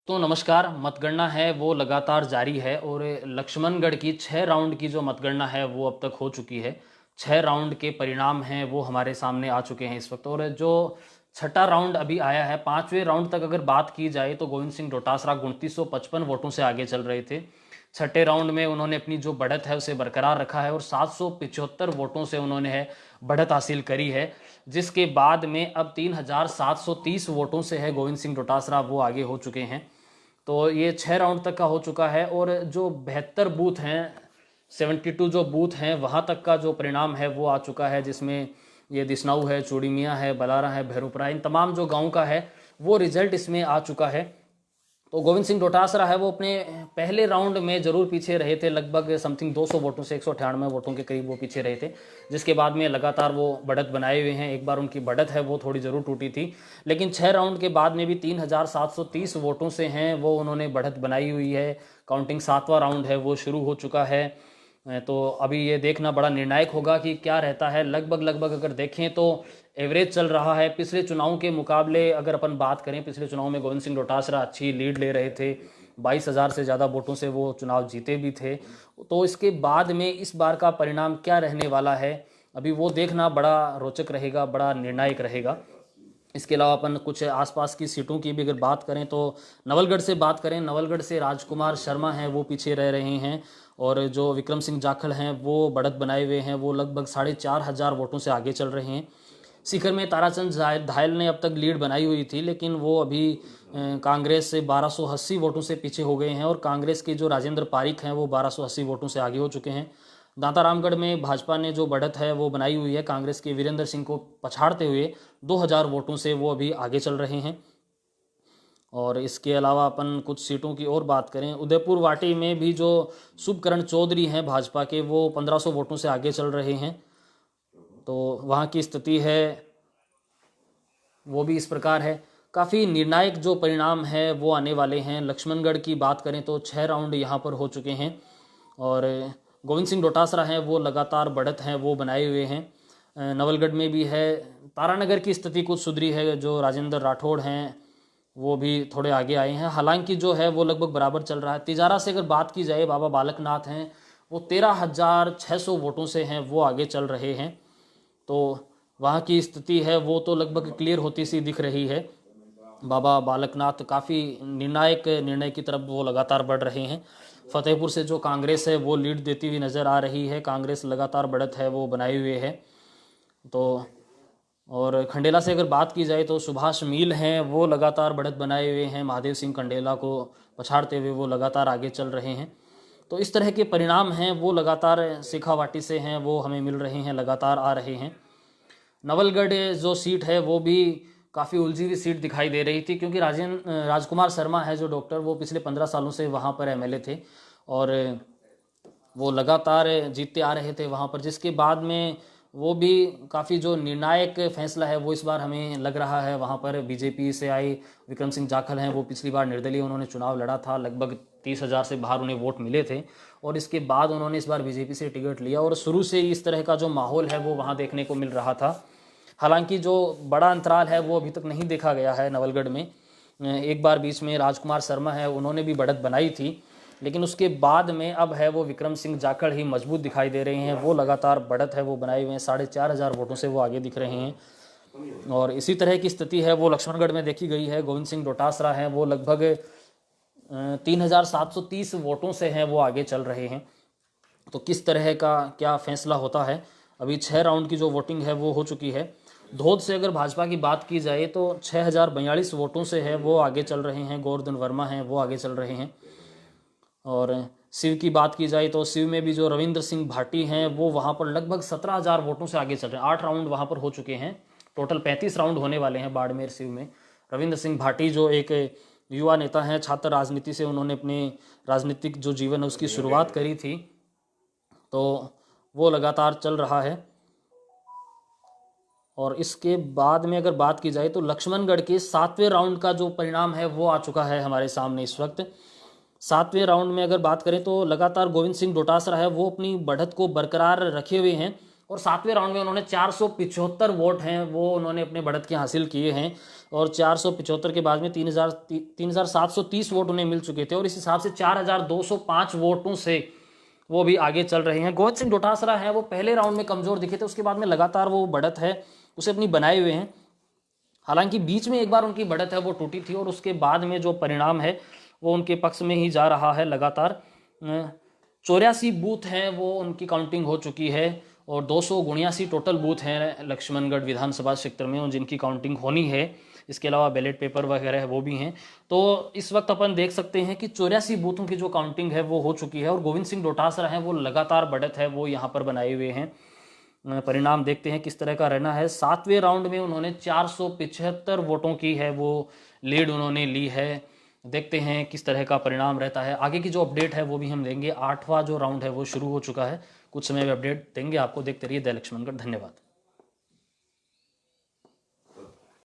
तो नमस्कार। मतगणना है वो लगातार जारी है और लक्ष्मणगढ़ की 6 राउंड की जो मतगणना है वो अब तक हो चुकी है। 6 राउंड के परिणाम हैं वो हमारे सामने आ चुके हैं इस वक्त। और जो छठा राउंड अभी आया है, 5वें राउंड तक अगर बात की जाए तो गोविंद सिंह डोटासरा 2955 वोटों से आगे चल रहे थे। छठे राउंड में उन्होंने अपनी जो बढ़त है उसे बरकरार रखा है और 775 वोटों से उन्होंने है बढ़त हासिल करी है, जिसके बाद में अब 3730 वोटों से है गोविंद सिंह डोटासरा वो आगे हो चुके हैं। तो ये 6 राउंड तक का हो चुका है और जो 72 बूथ हैं, 72 जो बूथ हैं वहाँ तक का जो परिणाम है वो आ चुका है, जिसमें ये दिसनाऊ है, चूड़ीमियाँ है, बलारा है, भैरूपुरा, इन तमाम जो गांव का है वो रिजल्ट इसमें आ चुका है। तो गोविंद सिंह डोटासरा है वो अपने पहले राउंड में जरूर पीछे रहे थे, लगभग समथिंग 200 वोटों से, 198 वोटों के करीब वो पीछे रहे थे, जिसके बाद में लगातार वो बढ़त बनाए हुए हैं। एक बार उनकी बढ़त है वो थोड़ी ज़रूर टूटी थी, लेकिन 6 राउंड के बाद में भी 3730 वोटों से हैं वो उन्होंने बढ़त बनाई हुई है। काउंटिंग 7वां राउंड है वो शुरू हो चुका है। तो अभी ये देखना बड़ा निर्णायक होगा कि क्या रहता है। लगभग लगभग अगर देखें तो एवरेज चल रहा है पिछले चुनाव के मुकाबले। अगर अपन बात करें, पिछले चुनाव में गोविंद सिंह डोटासरा अच्छी लीड ले रहे थे, 22,000 से ज़्यादा वोटों से वो चुनाव जीते भी थे। तो इसके बाद में इस बार का परिणाम क्या रहने वाला है, अभी वो देखना बड़ा रोचक रहेगा, बड़ा निर्णायक रहेगा। इसके अलावा अपन कुछ आसपास की सीटों की भी अगर बात करें तो नवलगढ़ से बात करें, नवलगढ़ से राजकुमार शर्मा हैं वो पीछे रह रहे हैं और जो विक्रम सिंह जाखड़ हैं वो बढ़त बनाए हुए हैं, वो लगभग 4500 वोटों से आगे चल रहे हैं। सीकर में ताराचंद धायल ने अब तक लीड बनाई हुई थी, लेकिन वो अभी कांग्रेस से 1280 वोटों से पीछे हो गए हैं और कांग्रेस के जो राजेंद्र पारिक हैं वो 1280 वोटों से आगे हो चुके हैं। दांतारामगढ़ में भाजपा ने जो बढ़त है वो बनाई हुई है, कांग्रेस के वीरेंद्र सिंह को पछाड़ते हुए 2000 वोटों से वो अभी आगे चल रहे हैं। और इसके अलावा अपन कुछ सीटों की और बात करें, उदयपुर वाटी में भी जो शुभकरण चौधरी हैं भाजपा के, वो 1500 वोटों से आगे चल रहे हैं। तो वहाँ की स्थिति है वो भी इस प्रकार है। काफ़ी निर्णायक जो परिणाम है वो आने वाले हैं। लक्ष्मणगढ़ की बात करें तो 6 राउंड यहाँ पर हो चुके हैं और गोविंद सिंह डोटासरा हैं वो लगातार बढ़त हैं वो बनाए हुए हैं। नवलगढ़ में भी है। तारानगर की स्थिति कुछ सुधरी है, जो राजेंद्र राठौड़ हैं वो भी थोड़े आगे आए हैं, हालांकि जो है वो लगभग बराबर चल रहा है। तिजारा से अगर बात की जाए, बाबा बालकनाथ हैं वो 13,600 वोटों से हैं वो आगे चल रहे हैं। तो वहाँ की स्थिति है वो तो लगभग क्लियर होती सी दिख रही है। बाबा बालकनाथ काफ़ी निर्णायक निर्णय की तरफ वो लगातार बढ़ रहे हैं। फतेहपुर से जो कांग्रेस है वो लीड देती हुई नज़र आ रही है, कांग्रेस लगातार बढ़त है वो बनाए हुए है। तो और खंडेला से अगर बात की जाए तो सुभाष मील हैं वो लगातार बढ़त बनाए हुए हैं, महादेव सिंह खंडेला को पछाड़ते हुए वो लगातार आगे चल रहे हैं। तो इस तरह के परिणाम हैं वो लगातार शेखावाटी से हैं वो हमें मिल रहे हैं, लगातार आ रहे हैं। नवलगढ़ जो सीट है वो भी काफ़ी उलझी हुई सीट दिखाई दे रही थी, क्योंकि राजकुमार शर्मा है जो डॉक्टर, वो पिछले 15 सालों से वहाँ पर एमएलए थे और वो लगातार जीतते आ रहे थे वहाँ पर, जिसके बाद में वो भी काफ़ी जो निर्णायक फैसला है वो इस बार हमें लग रहा है। वहाँ पर बीजेपी से आई विक्रम सिंह जाखड़ हैं, वो पिछली बार निर्दलीय उन्होंने चुनाव लड़ा था, लगभग 30,000 से बाहर उन्हें वोट मिले थे और इसके बाद उन्होंने इस बार बीजेपी से टिकट लिया और शुरू से इस तरह का जो माहौल है वो वहाँ देखने को मिल रहा था। हालांकि जो बड़ा अंतराल है वो अभी तक नहीं देखा गया है नवलगढ़ में। एक बार बीच में राजकुमार शर्मा है उन्होंने भी बढ़त बनाई थी, लेकिन उसके बाद में अब है वो विक्रम सिंह जाखड़ ही मजबूत दिखाई दे रहे हैं, वो लगातार बढ़त है वो बनाए हुए हैं, 4,500 वोटों से वो आगे दिख रहे हैं। और इसी तरह की स्थिति है वो लक्ष्मणगढ़ में देखी गई है। गोविंद सिंह डोटासरा हैं वो लगभग 3,730 वोटों से हैं वो आगे चल रहे हैं। तो किस तरह का क्या फैसला होता है, अभी 6 राउंड की जो वोटिंग है वो हो चुकी है। धोद से अगर भाजपा की बात की जाए तो 6,042 वोटों से है वो आगे चल रहे हैं, गोवर्धन वर्मा हैं वो आगे चल रहे हैं। और शिव की बात की जाए तो शिव में भी जो रविंद्र सिंह भाटी हैं वो वहाँ पर लगभग 17,000 वोटों से आगे चल रहे हैं। 8 राउंड वहाँ पर हो चुके हैं, टोटल 35 राउंड होने वाले हैं बाड़मेर शिव में। रविंद्र सिंह भाटी जो एक युवा नेता हैं, छात्र राजनीति से उन्होंने अपने राजनीतिक जो जीवन है उसकी शुरुआत करी थी, तो वो लगातार चल रहा है। और इसके बाद में अगर बात की जाए तो लक्ष्मणगढ़ के 7वें राउंड का जो परिणाम है वो आ चुका है हमारे सामने इस वक्त। 7वें राउंड में अगर बात करें तो लगातार गोविंद सिंह डोटासरा है वो अपनी बढ़त को बरकरार रखे हुए हैं और 7वें राउंड में उन्होंने 475 वोट हैं वो उन्होंने अपने बढ़त के हासिल किए हैं, और 475 के बाद में 3730 वोट उन्हें मिल चुके थे, और इस हिसाब से 4205 वोटों से वो भी आगे चल रहे हैं। गोविंद सिंह डोटासरा है वो पहले राउंड में कमजोर दिखे थे, उसके बाद में लगातार वो बढ़त है उसे अपनी बनाए हुए हैं। हालांकि बीच में एक बार उनकी बढ़त है वो टूटी थी, और उसके बाद में जो परिणाम है वो उनके पक्ष में ही जा रहा है लगातार। 84 बूथ हैं वो उनकी काउंटिंग हो चुकी है, और 279 टोटल बूथ हैं लक्ष्मणगढ़ विधानसभा क्षेत्र में जिनकी काउंटिंग होनी है। इसके अलावा बैलेट पेपर वगैरह वो भी हैं। तो इस वक्त अपन देख सकते हैं कि 84 बूथों की जो काउंटिंग है वो हो चुकी है, और गोविंद सिंह डोटासरा हैं वो लगातार बढ़त है वो यहाँ पर बनाए हुए हैं। परिणाम देखते हैं किस तरह का रहना है। 7वें राउंड में उन्होंने 475 वोटों की है वो लीड उन्होंने ली है। देखते हैं किस तरह का परिणाम रहता है। आगे की जो अपडेट है वो भी हम देंगे। 8वां जो राउंड है वो शुरू हो चुका है, कुछ समय में अपडेट देंगे आपको। देखते रहिए द लक्ष्मणगढ़। धन्यवाद।